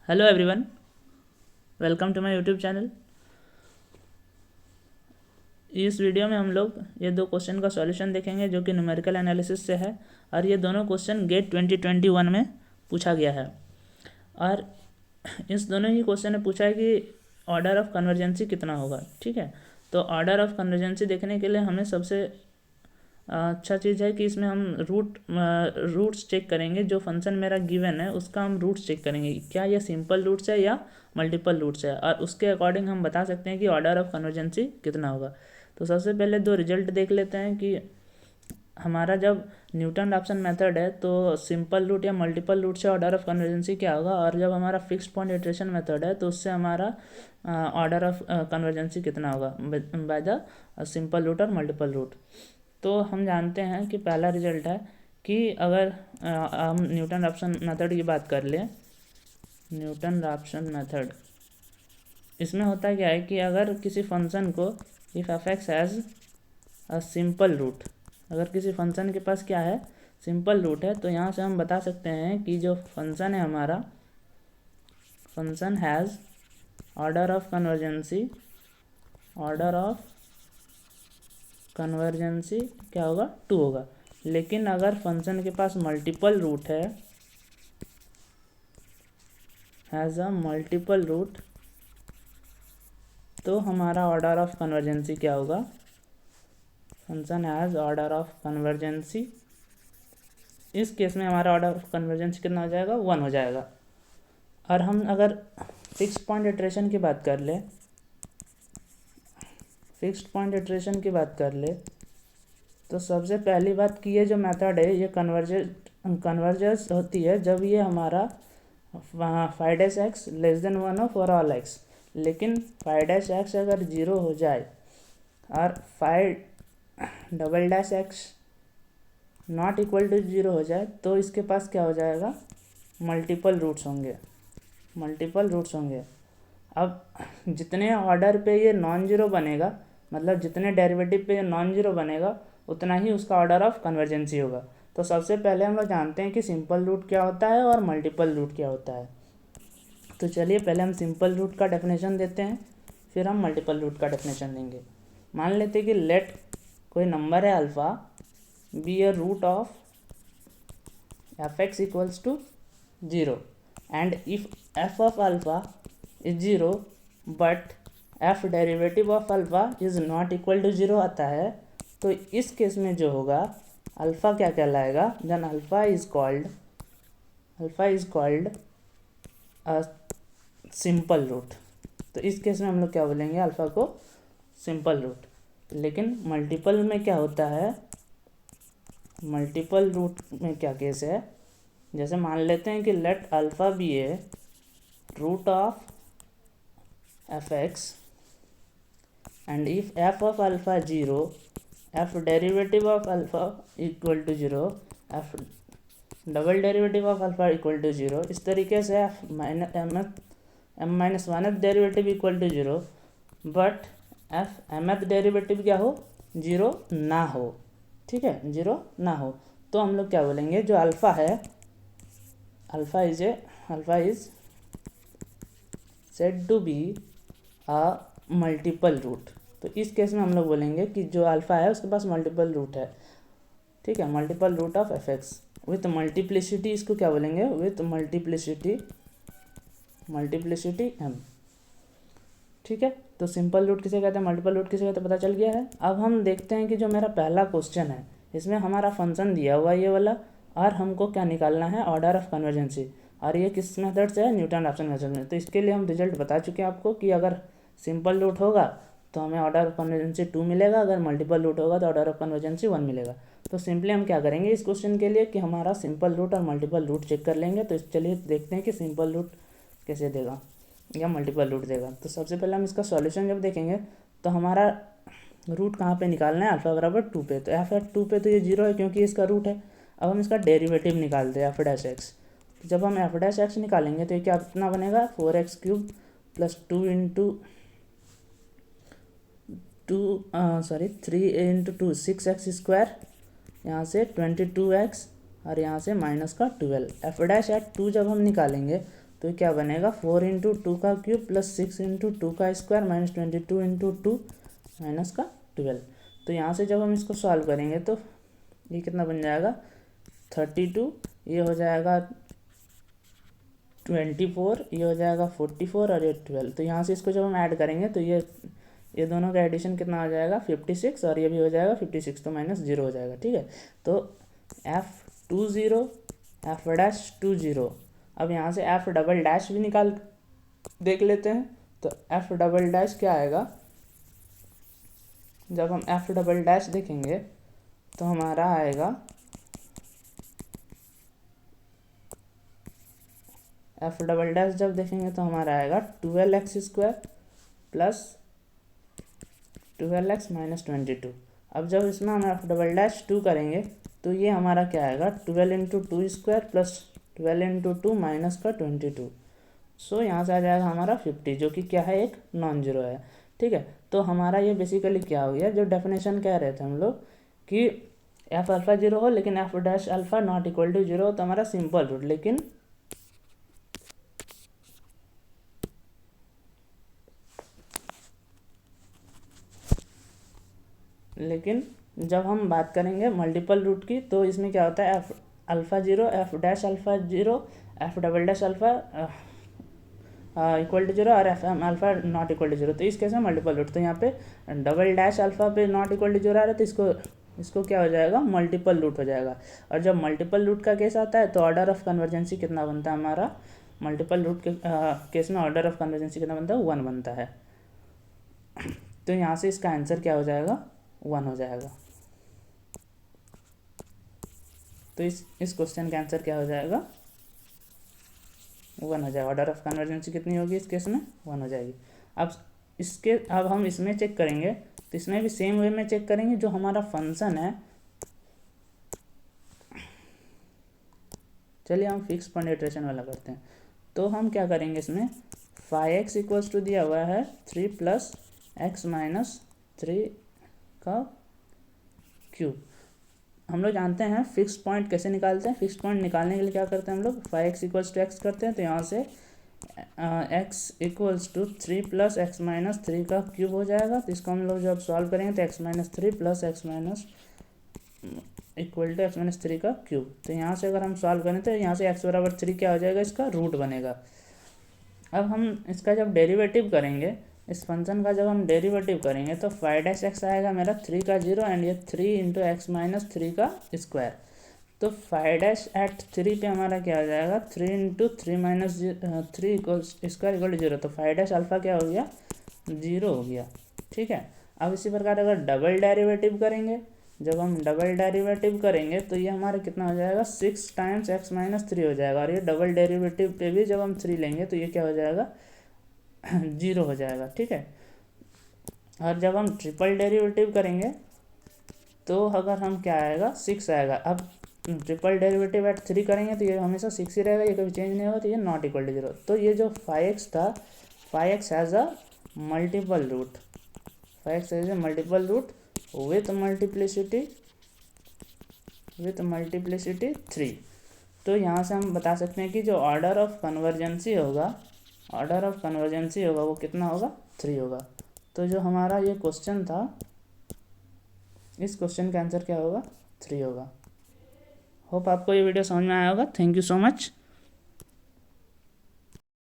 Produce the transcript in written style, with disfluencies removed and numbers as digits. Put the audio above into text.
Hello everyone, welcome to my YouTube channel. इस video में हम लोग ये दो क्वेश्चन का सॉल्यूशन देखेंगे जो कि न्यूमेरिकल एनालिसिस से है और ये दोनों क्वेश्चन गेट 2021 में पूछा गया है। और इस दोनों ही क्वेश्चन में पूछा है कि ऑर्डर ऑफ कन्वर्जेंसी कितना होगा। ठीक है, तो ऑर्डर ऑफ कन्वर्जेंसी देखने के लिए हमें सबसे अच्छा चीज़ है कि इसमें हम रूट्स चेक करेंगे। जो फंक्शन मेरा गिवन है उसका हम रूट्स चेक करेंगे, क्या ये सिंपल रूट्स है या मल्टीपल रूट्स है, और उसके अकॉर्डिंग हम बता सकते हैं कि ऑर्डर ऑफ कन्वर्जेंसी कितना होगा। तो सबसे पहले दो रिजल्ट देख लेते हैं कि हमारा जब न्यूटन रैप्सन मेथड है तो सिंपल रूट या मल्टीपल रूट से ऑर्डर ऑफ कन्वर्जेंसी क्या होगा, और जब हमारा फिक्स्ड पॉइंट इटरेशन मेथड है तो उससे हमारा ऑर्डर ऑफ कन्वर्जेंसी कितना होगा बाय द सिंपल रूट और मल्टीपल रूट। तो हम जानते हैं कि पहला रिजल्ट है कि अगर हम न्यूटन रैप्सन मेथड की बात कर लें, न्यूटन रैप्सन मेथड, इसमें होता क्या है कि अगर किसी फंक्शन को if f x has a simple root, अगर किसी फंक्शन के पास क्या है, सिंपल रूट है, तो यहाँ से हम बता सकते हैं कि जो फंक्शन है हमारा, function has order of convergency, order of convergency क्या होगा, 2 होगा। लेकिन अगर फंक्शन के पास मल्टीपल रूट है, हैज़ अ मल्टीपल रूट, तो हमारा ऑर्डर ऑफ कन्वर्जेंसी क्या होगा, function has order of convergency, इस केस में हमारा ऑर्डर ऑफ कन्वर्जेंसी कितना हो जाएगा, 1 हो जाएगा। और हम अगर फिक्स पॉइंट इटरेशन की बात कर ले, फिक्स्ड पॉइंट इटरेशन की बात कर ले, तो सबसे पहली बात कि ये जो मेथड है ये कन्वर्जेंस होती है जब ये हमारा five dash x less than 1 हो फॉर ऑल एक्स। लेकिन फाइव डैश एक्स अगर 0 हो जाए और five double dash x not equal to 0 हो जाए तो इसके पास क्या हो जाएगा, मल्टीपल रूट्स होंगे, मल्टीपल रूट्स होंगे। अब जितने ऑर्डर पे ये नॉन जीरो बनेगा, मतलब जितने डेरिवेटिव पे ये नॉन जीरो बनेगा उतना ही उसका ऑर्डर ऑफ कन्वर्जेंसी होगा। तो सबसे पहले हम लोग जानते हैं कि सिंपल रूट क्या होता है और मल्टीपल रूट क्या होता है। तो चलिए पहले हम सिंपल रूट का डेफिनेशन देते हैं, फिर हम मल्टीपल रूट का डेफिनेशन देंगे। मान लेते हैं कि लेट कोई नंबर है alpha be a root of f x equals to 0 and if f of alpha is 0 but f derivative of alpha is not equal to 0 आता है, तो इस केस में जो होगा अल्फ़ा क्या कहलाएगा, then alpha is called a simple root. तो इस केस में हम लोग क्या बोलेंगे, अल्फ़ा को सिंपल रूट। लेकिन मल्टीपल में क्या होता है, मल्टीपल रूट में क्या केस है, जैसे मान लेते हैं कि let alpha be a root of f x and if f of alpha 0, f derivative of alpha equal to 0, f double derivative of alpha equal to 0, इस तरीके से f m minus one th derivative equal to 0, but f m th derivative क्या हो, 0 ना हो। ठीक है, 0 ना हो, तो हम लोग क्या बोलेंगे, जो अल्फ़ा है, alpha is said to be a multiple root. तो इस केस में हम लोग बोलेंगे कि जो अल्फ़ा है उसके पास मल्टीपल रूट है। ठीक है, multiple root of f x with multiplicity, इसको क्या बोलेंगे, विथ मल्टीप्लिसिटी एम। ठीक है, तो सिंपल रूट किसे कहते हैं, मल्टीपल रूट किसे कहते हैं, पता चल गया है। अब हम देखते हैं कि जो मेरा पहला क्वेश्चन है इसमें हमारा फंक्शन दिया हुआ ये वाला, और हमको क्या निकालना है, ऑर्डर ऑफ कन्वर्जेंसी, और ये किस मेथड से है, न्यूटन रैप्सन मेथड में। तो इसके लिए हम रिजल्ट बता चुके हैं आपको कि अगर सिंपल रूट होगा तो हमें ऑर्डर ऑफ कन्वर्जेंसी 2 मिलेगा, अगर मल्टीपल रूट होगा तो ऑर्डर ऑफ कन्वर्जेंसी 1 मिलेगा। तो सिंपली हम क्या करेंगे इस क्वेश्चन के लिए कि हमारा सिंपल रूट और मल्टीपल रूट चेक कर लेंगे। तो चलिए देखते हैं कि सिंपल रूट कैसे देगा या मल्टीपल रूट देगा। तो सबसे पहले हम इसका सॉल्यूशन जब देखेंगे तो हमारा रूट कहाँ पे निकालना है, अल्फा बराबर 2 पे, तो एफ एट 2 पे तो ये 0 है क्योंकि इसका रूट है। अब हम इसका डेरिवेटिव निकालते हैं, एफ डैश एक्स। जब हम एफ डैश एक्स निकालेंगे तो ये क्या कितना बनेगा, 4x cube plus 2 into 3 into 2 6x square, यहाँ से 22x और यहाँ से माइनस का 12। एफ डैश एट 2 जब हम निकालेंगे तो क्या बनेगा 4 इंटू टू का क्यूब प्लस 6 इंटू टू का square minus 22 into two minus का 12। तो यहाँ से जब हम इसको सॉल्व करेंगे तो ये कितना बन जाएगा 32, ये हो जाएगा 24, ये हो जाएगा 44 और ये 12। तो यहाँ से इसको जब हम ऐड करेंगे तो ये दोनों का एडिशन कितना हो जाएगा 56 और ये भी हो जाएगा 56, तो माइनस 0 हो जाएगा। ठीक है, तो F20 F'20। अब यहाँ से F" भी निकाल देख लेते हैं। तो F" क्या आएगा, जब हम F" देखेंगे तो हमारा आएगा F" जब देखेंगे तो हमारा आएगा 12x² प्लस 12x माइनस 22। अब जब इसमें हम F"2 करेंगे तो ये हमारा क्या आएगा 12 into two square plus 12 into two minus का 22। सो यहाँ से आ जाएगा हमारा 50, जो कि क्या है एक नॉन जीरो है। ठीक है, तो हमारा ये बेसिकली क्या हो गया, जो डेफिनेशन कह रहे थे हम लोग कि F' 0 हो लेकिन F' नॉट इक्वल टू 0 हो तो हमारा सिंपल रूट, लेकिन जब हम बात करेंगे मल्टीपल रूट की तो इसमें क्या होता है F'0 F'0 F" equal to 0 और F' नॉट इक्वल टू 0। तो इस केस में मल्टीपल रूट, तो यहाँ पे $' पे नॉट इक्वल टू 0 आ रहा है तो इसको क्या हो जाएगा मल्टीपल रूट हो जाएगा। और जब मल्टीपल रूट का केस आता है तो ऑर्डर ऑफ कन्वर्जेंसी कितना बनता है हमारा, मल्टीपल रूट के केस में ऑर्डर ऑफ कन्वर्जेंसी कितना बनता है 1 बनता है। तो यहाँ से इसका आंसर क्या हो जाएगा 1 हो जाएगा। तो इस क्वेश्चन का आंसर क्या हो जाएगा 1 हो जाएगा। ऑर्डर ऑफ कन्वर्जेंसी कितनी होगी इस केस में 1 हो जाएगी। अब हम इसमें चेक करेंगे तो इसमें भी सेम वे में चेक करेंगे। जो हमारा फंक्शन है, चलिए हम फिक्स पॉइंट इटरेशन वाला करते हैं। तो हम क्या करेंगे, इसमें 5x इक्वल्स टू दिया हुआ है 3 प्लस x माइनस 3 का क्यूब। हम लोग जानते हैं फिक्स पॉइंट कैसे निकालते हैं। फिक्स पॉइंट निकालने के लिए क्या करते हैं हम लोग 5x इक्वल्स टू एक्स करते हैं। तो यहाँ से x equals to 3 plus x minus 3 का क्यूब हो जाएगा। तो इसको हम लोग जब सॉल्व करेंगे तो x minus 3 plus x minus equal to x minus 3 का क्यूब। तो यहाँ से अगर हम सॉल्व करें तो यहाँ से x बराबर 3 क्या हो जाएगा, इसका रूट बनेगा। अब हम इसका जब डेरिवेटिव करेंगे, इस फंक्शन का जब हम डेरिवेटिव करेंगे तो 5' आएगा मेरा 3 का 0 एंड ये 3 इंटू एक्स माइनस 3 का स्क्वायर। तो 5' पे हमारा क्या हो जाएगा 3 into 3 minus 3 square equal to 0। तो 5' क्या हो गया 0 हो गया। ठीक है, अब इसी प्रकार अगर डबल डेरिवेटिव करेंगे, जब हम डबल डेरिवेटिव करेंगे तो ये हमारा कितना हो जाएगा 6 टाइम्स x माइनस 3 हो जाएगा। और ये डबल डेरिवेटिव पे भी जब हम 3 लेंगे तो ये क्या हो जाएगा 0 हो जाएगा। ठीक है, और जब हम ट्रिपल डेरिवेटिव करेंगे तो अगर हम क्या आएगा 6 आएगा। अब ट्रिपल डेरिवेटिव एट 3 करेंगे तो ये हमेशा 6 ही रहेगा, ये कभी चेंज नहीं होगा। तो ये नॉट इक्वल टू 0। तो ये जो 5x था, 5x has a multiple root, 5x has a multiple root with multiplicity 3। तो यहाँ से हम बता सकते हैं कि जो ऑर्डर ऑफ कन्वर्जेंसी होगा वो कितना होगा 3 होगा। तो जो हमारा ये क्वेश्चन था, इस क्वेश्चन का आंसर क्या होगा 3 होगा। होप आपको ये वीडियो समझ में आया होगा। Thank you so much.